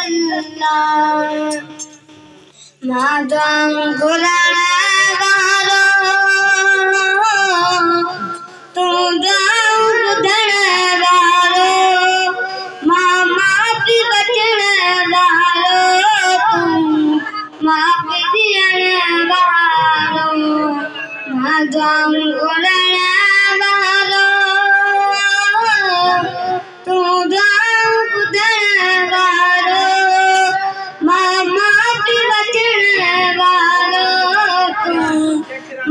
अल्लाह madame गुलाम वारो तू दाऊद धन वारो मामा पी बचन वारो तू मां पी दियण वारो मादाम गुलाम वारो तू दाऊद धन वारो मामा पी बचन वारो तू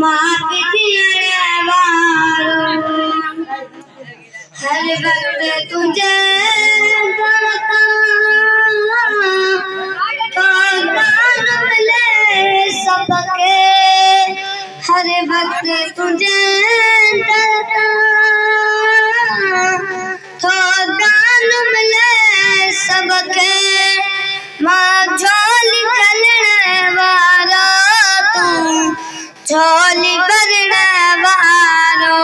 मां पी दियण वारो हर वक्त तुझे करता कादान मिले सबके हर वक्त तुझे करता कादान मिले सबके मां झोली चलण वारो तू झोली भरण वारो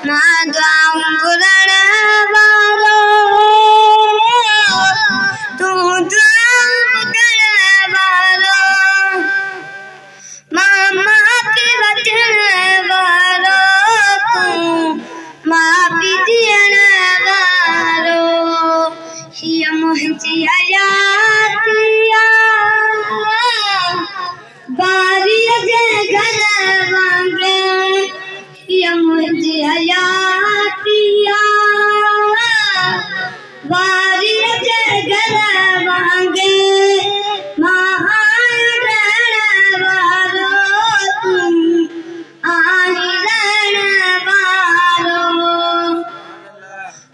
मां दुआऊं घुरण वारो तू दुआऊं ॿुधण वारो मां माफ़ी वठण वारो तू माफ़ी ॾियण वारो हीअ मुंहिंजी हयाती बारीअ जे घर वांगुरु हीअ मुंहिंजी हयाती बारीअ जे घर वांगुरु मां रहण वारो तू आहीं रहण वारो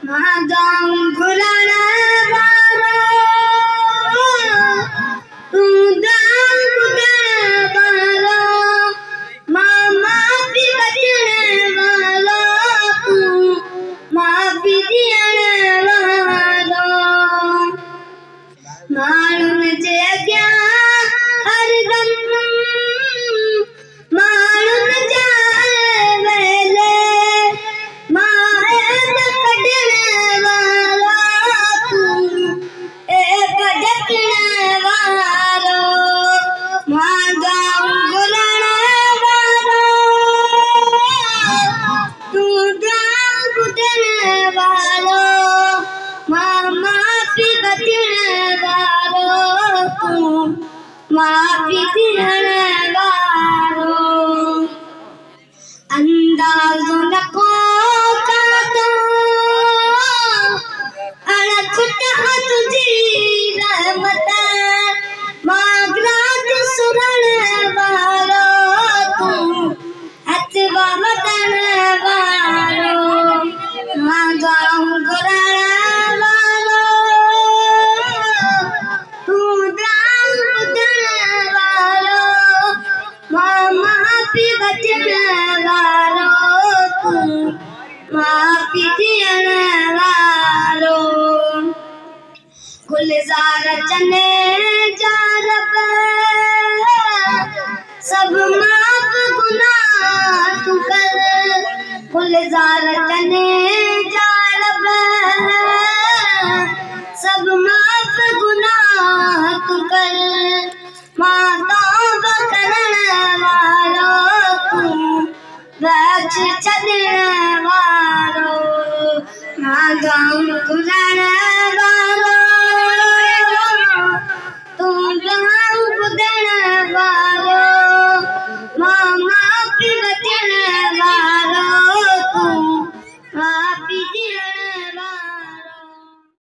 मां दुआऊं घुरण वारो तू दुआऊं ॿुधण वारो मां माफ़ी वठण वारो तू माफ़ी ॾियण वारो माण्हुनि जे अॻियां हरदम माण्हुनि जा वेले मां ऐब कढण वारो तू ऐब ढकण वारो मां दुआऊं घुरण वारो तू दुआऊं ॿुधण वारो मां माफ़ी वठण वारो तू माफ़ी ॾियण वारो अंदाज़ो नको कातो अणखुट तुंहिंजी रहमत मां ग्राहक सुरण वारो तू हथ वधण वारो मां दुआऊं घुरण वारो तू दुआऊं ॿुधण वारो मां माफ़ी वठण वारो तू माफ़ी ॾियण वारो गुलज़ार चने जा रब सब माफ़ गुनाह तू कर गुलज़ार चने जा रब सब माफ़ गुनाह तू कर मां तौबा करण वारो तू बख्श छॾण वारो मां दुआऊं घुरण वारो